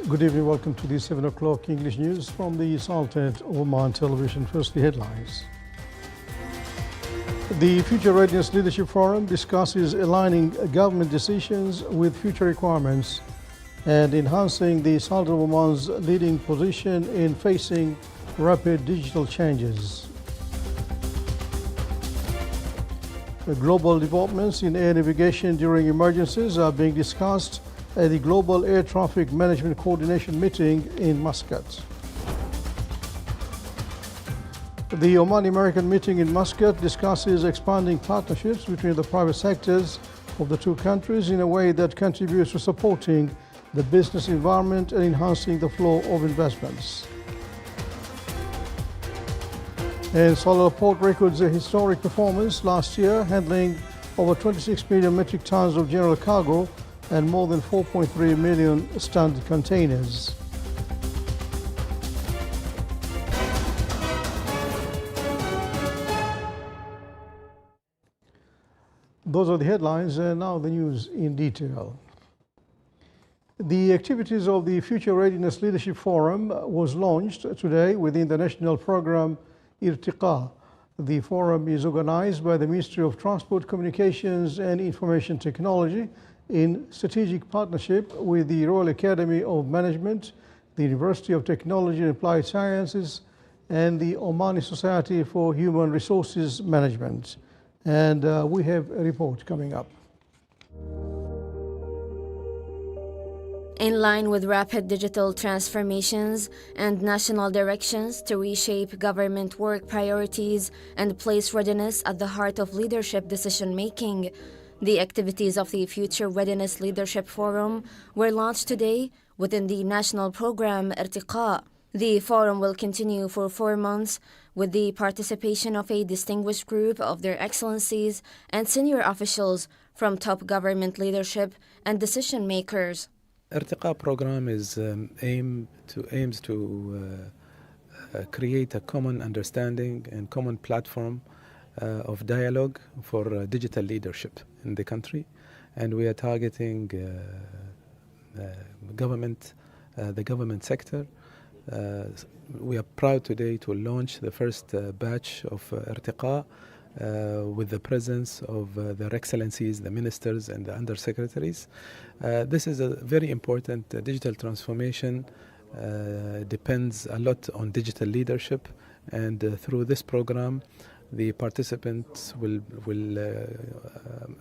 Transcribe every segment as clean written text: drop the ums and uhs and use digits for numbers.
Good evening, welcome to the 7 o'clock English news from the Sultanate of Oman television. First, the headlines. The Future Readiness Leadership Forum discusses aligning government decisions with future requirements and enhancing the Sultanate of Oman's leading position in facing rapid digital changes. The global developments in air navigation during emergencies are being discussed at the Global Air Traffic Management Coordination meeting in Muscat. The Omani-American meeting in Muscat discusses expanding partnerships between the private sectors of the two countries in a way that contributes to supporting the business environment and enhancing the flow of investments. And Solar Port records a historic performance last year, handling over 26 million metric tons of general cargo and more than 4.3 million standard containers. Those are the headlines, and now the news in detail. The activities of the Future Readiness Leadership Forum was launched today within the national program Irtiqa. The forum is organized by the Ministry of Transport, Communications and Information Technology in strategic partnership with the Royal Academy of Management, the University of Technology and Applied Sciences, and the Omani Society for Human Resources Management. And we have a report coming up. In line with rapid digital transformations and national directions to reshape government work priorities and place readiness at the heart of leadership decision-making, the activities of the Future Readiness Leadership Forum were launched today within the national program Irtiqa. The forum will continue for 4 months with the participation of a distinguished group of Their Excellencies and senior officials from top government leadership and decision makers. Irtiqa program is aims to create a common understanding and common platform of dialogue for digital leadership in the country, and we are targeting the government sector. We are proud today to launch the first batch of Irtiqa with the presence of Their Excellencies, the ministers and the undersecretaries. This is a very important digital transformation, depends a lot on digital leadership, and through this program the participants will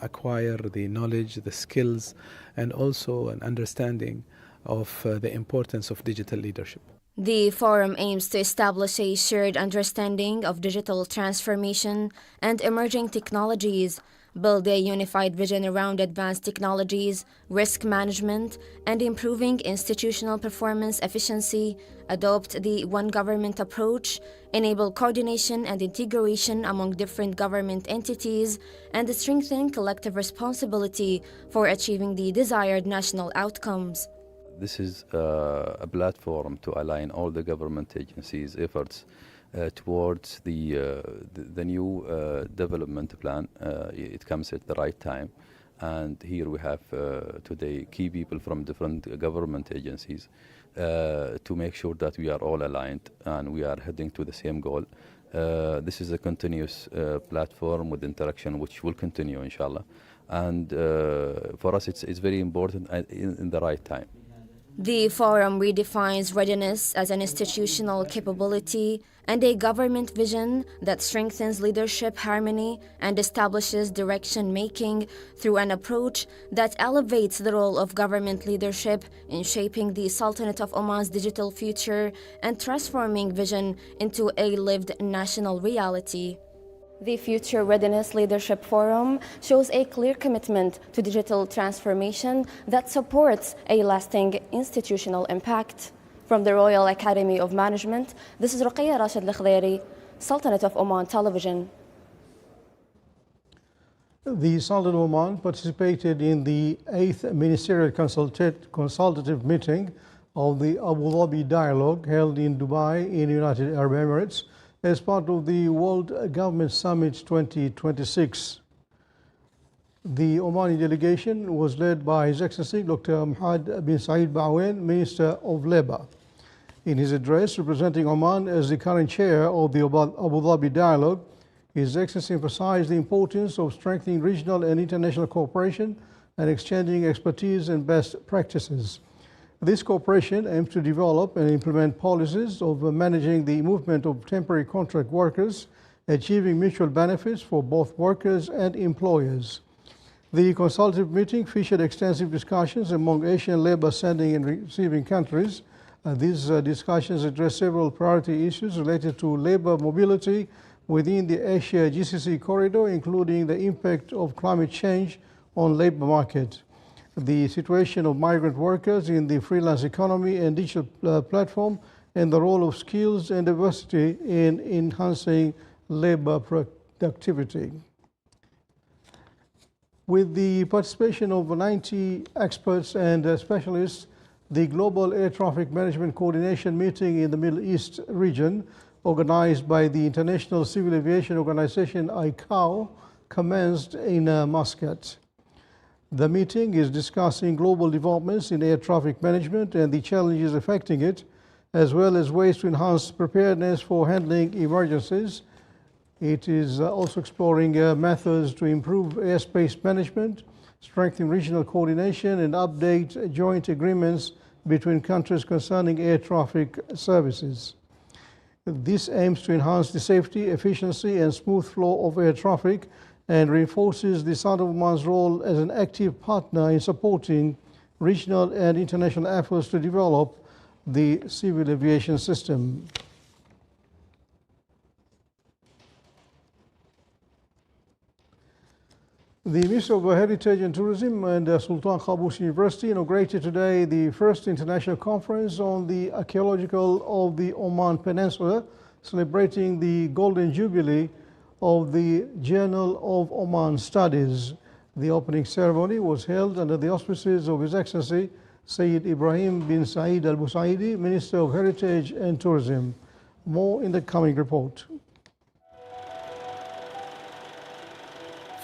acquire the knowledge, the skills, and also an understanding of the importance of digital leadership. The forum aims to establish a shared understanding of digital transformation and emerging technologies, build a unified vision around advanced technologies, risk management, and improving institutional performance efficiency, adopt the one government approach, enable coordination and integration among different government entities, and strengthen collective responsibility for achieving the desired national outcomes. This is a platform to align all the government agencies' efforts towards the new development plan. It comes at the right time, and here we have today key people from different government agencies to make sure that we are all aligned and we are heading to the same goal. This is a continuous platform with interaction which will continue, inshallah, and for us it's very important in the right time. The forum redefines readiness as an institutional capability and a government vision that strengthens leadership harmony and establishes direction-making through an approach that elevates the role of government leadership in shaping the Sultanate of Oman's digital future and transforming vision into a lived national reality. The Future Readiness Leadership Forum shows a clear commitment to digital transformation that supports a lasting institutional impact. From the Royal Academy of Management, this is Ruqayya Rashid Al-Khdairi, Sultanate of Oman Television. The Sultanate of Oman participated in the 8th Ministerial Consultative Meeting of the Abu Dhabi Dialogue held in Dubai in United Arab Emirates as part of the World Government Summit 2026. The Omani delegation was led by His Excellency Dr. Mohammed bin Saeed Baawen, Minister of Labour. In his address representing Oman as the current chair of the Abu Dhabi Dialogue, His Excellency emphasized the importance of strengthening regional and international cooperation and exchanging expertise and best practices. This cooperation aims to develop and implement policies of managing the movement of temporary contract workers, achieving mutual benefits for both workers and employers. The consultative meeting featured extensive discussions among Asian labor sending and receiving countries. These discussions addressed several priority issues related to labor mobility within the Asia GCC corridor, including the impact of climate change on labor market, the situation of migrant workers in the freelance economy and digital platform, and the role of skills and diversity in enhancing labor productivity. With the participation of 90 experts and specialists, the Global Air Traffic Management Coordination Meeting in the Middle East region, organized by the International Civil Aviation Organization ICAO, commenced in Muscat. The meeting is discussing global developments in air traffic management and the challenges affecting it, as well as ways to enhance preparedness for handling emergencies. It is also exploring methods to improve airspace management, strengthen regional coordination, and update joint agreements between countries concerning air traffic services. This aims to enhance the safety, efficiency, and smooth flow of air traffic and reinforces the Sultan of Oman's role as an active partner in supporting regional and international efforts to develop the civil aviation system. The Minister of Heritage and Tourism and Sultan Qaboos University inaugurated today the first international conference on the archaeological of the Oman Peninsula, celebrating the Golden Jubilee of the Journal of Oman Studies. The opening ceremony was held under the auspices of His Excellency Sayyid Ibrahim bin Saeed Al Busaidi, Minister of Heritage and Tourism. More in the coming report.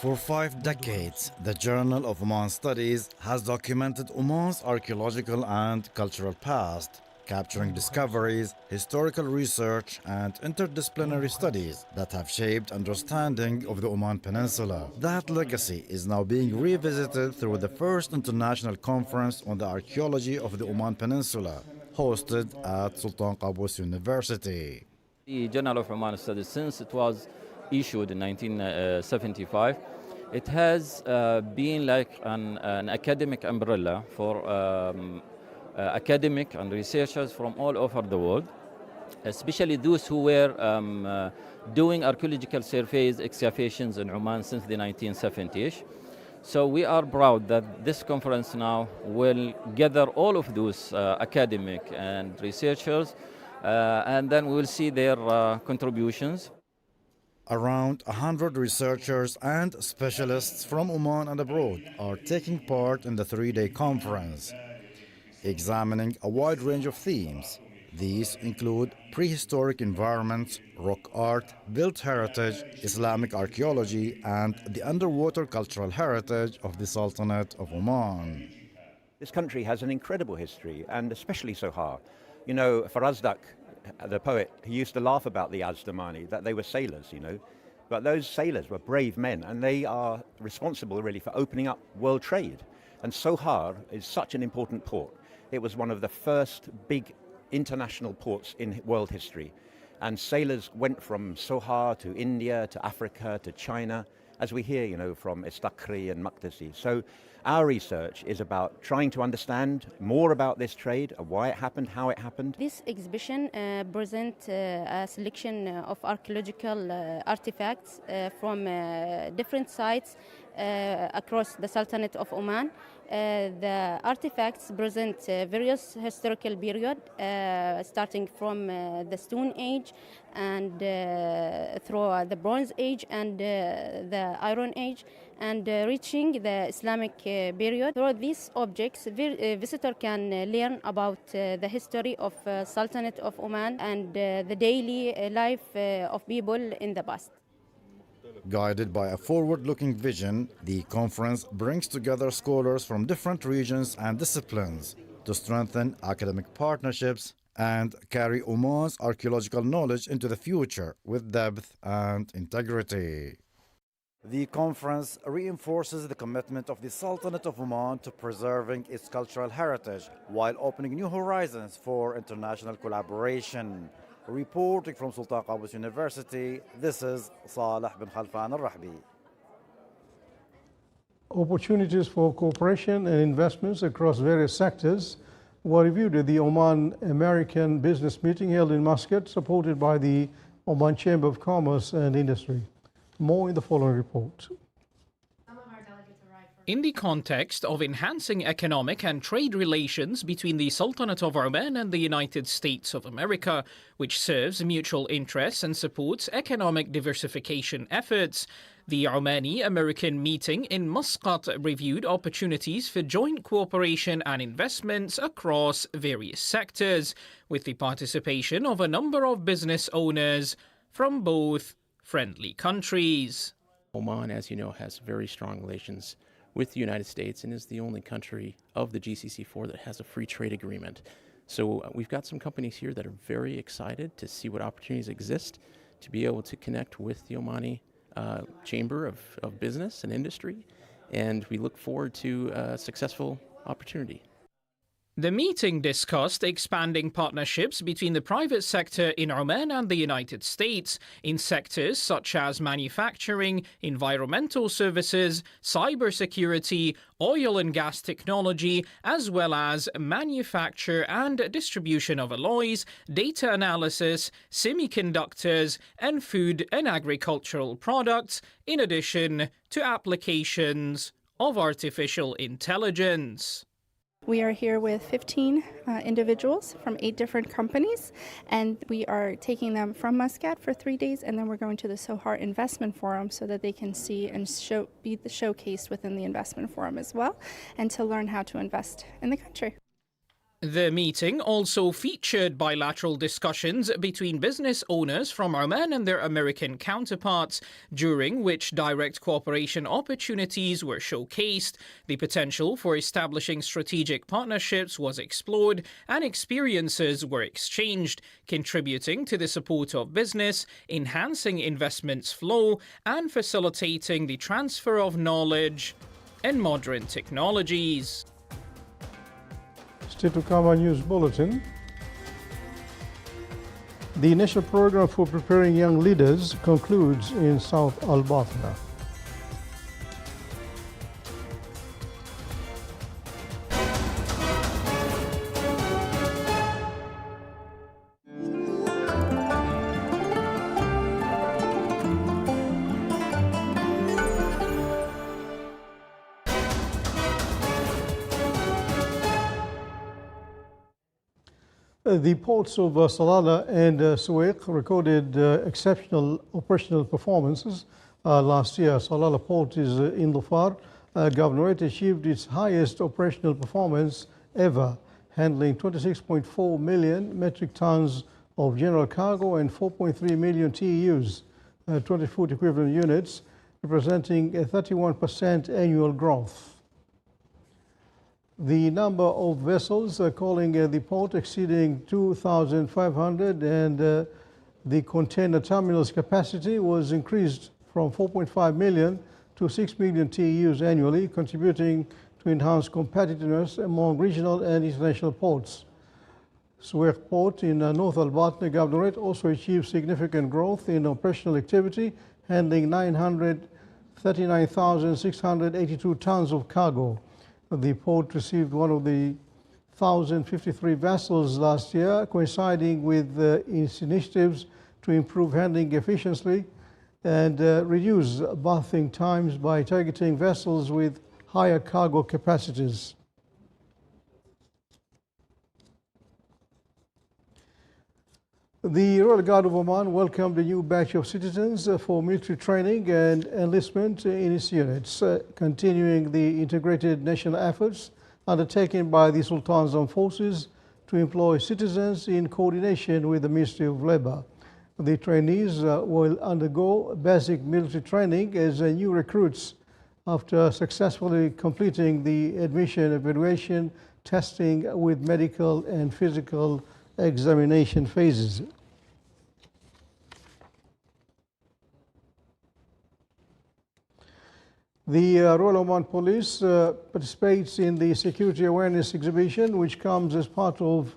For 5 decades, the Journal of Oman Studies has documented Oman's archaeological and cultural past, capturing discoveries, historical research, and interdisciplinary studies that have shaped understanding of the Oman Peninsula. That legacy is now being revisited through the first international conference on the archaeology of the Oman Peninsula, hosted at Sultan Qaboos University. The Journal of Oman Studies, since it was issued in 1975, it has been like an academic umbrella for academic and researchers from all over the world, especially those who were doing archaeological surveys, excavations in Oman since the 1970s. So we are proud that this conference now will gather all of those academic and researchers, and then we will see their contributions. Around 100 researchers and specialists from Oman and abroad are taking part in the 3-day conference, examining a wide range of themes. These include prehistoric environments, rock art, built heritage, Islamic archaeology, and the underwater cultural heritage of the Sultanate of Oman. This country has an incredible history, and especially Sohar. You know, Farazdak, the poet, he used to laugh about the Azdamani, that they were sailors, you know. But those sailors were brave men, and they are responsible really for opening up world trade. And Sohar is such an important port. It was one of the first big international ports in world history. And sailors went from Sohar to India, to Africa, to China, as we hear, you know, from Istakri and Maqdisi. So our research is about trying to understand more about this trade, why it happened, how it happened. This exhibition presents a selection of archaeological artifacts from different sites across the Sultanate of Oman. The artifacts present various historical periods, starting from the Stone Age and through the Bronze Age and the Iron Age, and reaching the Islamic period. Through these objects, visitor can learn about the history of Sultanate of Oman and the daily life of people in the past. Guided by a forward-looking vision, the conference brings together scholars from different regions and disciplines to strengthen academic partnerships and carry Oman's archaeological knowledge into the future with depth and integrity. The conference reinforces the commitment of the Sultanate of Oman to preserving its cultural heritage while opening new horizons for international collaboration. Reporting from Sultan Qaboos University, this is Saleh bin Khalfan al-Rahbi. Opportunities for cooperation and investments across various sectors were reviewed at the Omani-American business meeting held in Muscat, supported by the Oman Chamber of Commerce and Industry. More in the following report. In the context of enhancing economic and trade relations between the Sultanate of Oman and the United States of America, which serves mutual interests and supports economic diversification efforts, the Omani-American meeting in Muscat reviewed opportunities for joint cooperation and investments across various sectors, with the participation of a number of business owners from both friendly countries. Oman, as you know, has very strong relations with the United States and is the only country of the GCC4 that has a free trade agreement. So we've got some companies here that are very excited to see what opportunities exist to be able to connect with the Omani Chamber of Business and Industry, and we look forward to a successful opportunity. The meeting discussed expanding partnerships between the private sector in Oman and the United States in sectors such as manufacturing, environmental services, cybersecurity, oil and gas technology, as well as manufacture and distribution of alloys, data analysis, semiconductors, and food and agricultural products, in addition to applications of artificial intelligence. We are here with 15 individuals from 8 different companies, and we are taking them from Muscat for 3 days, and then we're going to the Sohar Investment Forum so that they can see and be showcased within the investment forum as well, and to learn how to invest in the country. The meeting also featured bilateral discussions between business owners from Oman and their American counterparts, during which direct cooperation opportunities were showcased, the potential for establishing strategic partnerships was explored, and experiences were exchanged, contributing to the support of business, enhancing investments flow, and facilitating the transfer of knowledge and modern technologies. State of Kama News Bulletin. The National Program for Preparing Young Leaders concludes in South Al-Batna. The ports of Salalah and Suwaiq recorded exceptional operational performances last year. Salalah port is in Dhofar. Governorate achieved its highest operational performance ever, handling 26.4 million metric tons of general cargo and 4.3 million TEUs, 20-foot equivalent units, representing a 31% annual growth. The number of vessels calling the port exceeding 2,500, and the container terminal's capacity was increased from 4.5 million to 6 million TEUs annually, contributing to enhanced competitiveness among regional and international ports. Suwaiq Port in North Al-Batna Governorate also achieved significant growth in operational activity, handling 939,682 tons of cargo. The port received one of the 1,053 vessels last year, coinciding with its initiatives to improve handling efficiency and reduce berthing times by targeting vessels with higher cargo capacities. The Royal Guard of Oman welcomed a new batch of citizens for military training and enlistment in its units, continuing the integrated national efforts undertaken by the Sultan's Armed Forces to employ citizens in coordination with the Ministry of Labour. The trainees will undergo basic military training as new recruits after successfully completing the admission, evaluation, testing with medical and physical examination phases. The Royal Oman Police participates in the Security Awareness Exhibition, which comes as part of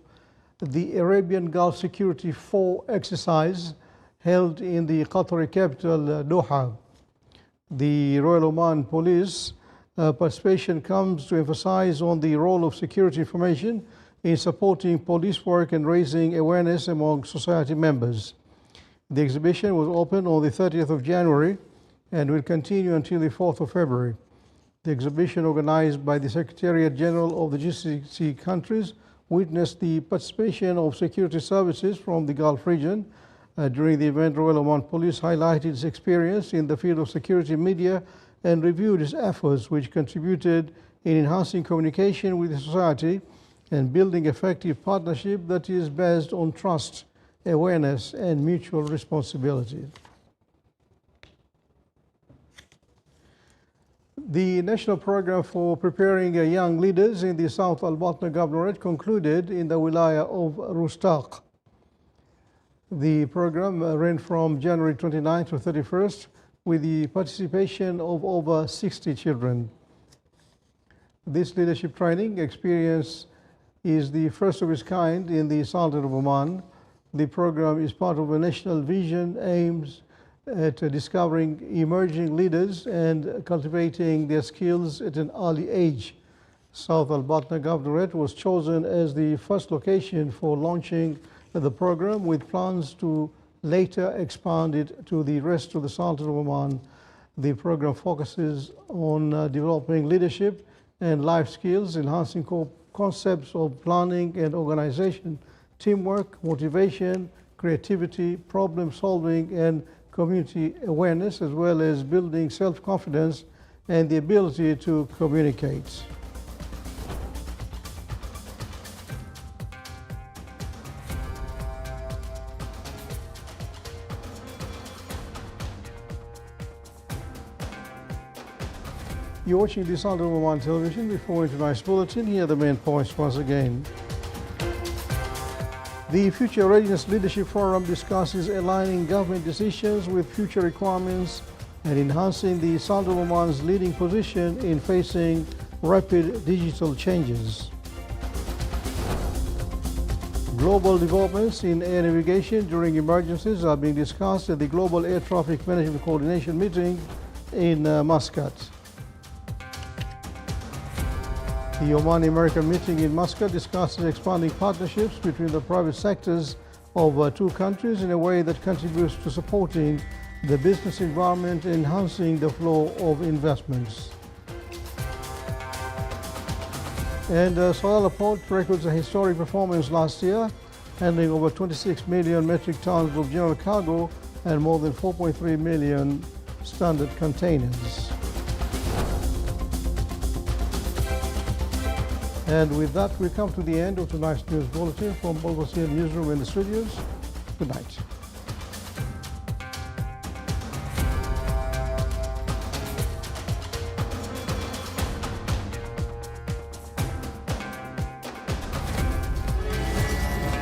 the Arabian Gulf Security 4 exercise held in the Qatari capital, Doha. The Royal Oman Police participation comes to emphasize on the role of security information in supporting police work and raising awareness among society members. The exhibition was opened on the 30th of January and will continue until the 4th of February. The exhibition, organized by the Secretariat General of the GCC countries, witnessed the participation of security services from the Gulf region. During the event, Royal Oman Police highlighted its experience in the field of security media and reviewed its efforts, which contributed in enhancing communication with the society and building effective partnership that is based on trust, awareness, and mutual responsibility. The national program for preparing young leaders in the South Al-Batna Governorate concluded in the Wilaya of Rustaq. The program ran from January 29th to 31st with the participation of over 60 children. This leadership training experience is the first of its kind in the Sultanate of Oman. The program is part of a national vision aims at discovering emerging leaders and cultivating their skills at an early age. South Al-Batna Governorate was chosen as the first location for launching the program, with plans to later expand it to the rest of the Sultanate of Oman. The program focuses on developing leadership and life skills, enhancing concepts of planning and organization, teamwork, motivation, creativity, problem solving, and community awareness, as well as building self-confidence and the ability to communicate. You're watching the Sultanate of Oman television. Before tonight's bulletin, here are the main points once again. The Future Readiness Leadership Forum discusses aligning government decisions with future requirements and enhancing the Sultanate of Oman's leading position in facing rapid digital changes. Global developments in air navigation during emergencies are being discussed at the Global Air Traffic Management Coordination meeting in Muscat. The Omani-American meeting in Muscat discusses expanding partnerships between the private sectors of two countries in a way that contributes to supporting the business environment and enhancing the flow of investments. And Salalah Port records a historic performance last year, handling over 26 million metric tons of general cargo and more than 4.3 million standard containers. And with that, we come to the end of tonight's news bulletin from Bulletin Newsroom in the studios. Good night.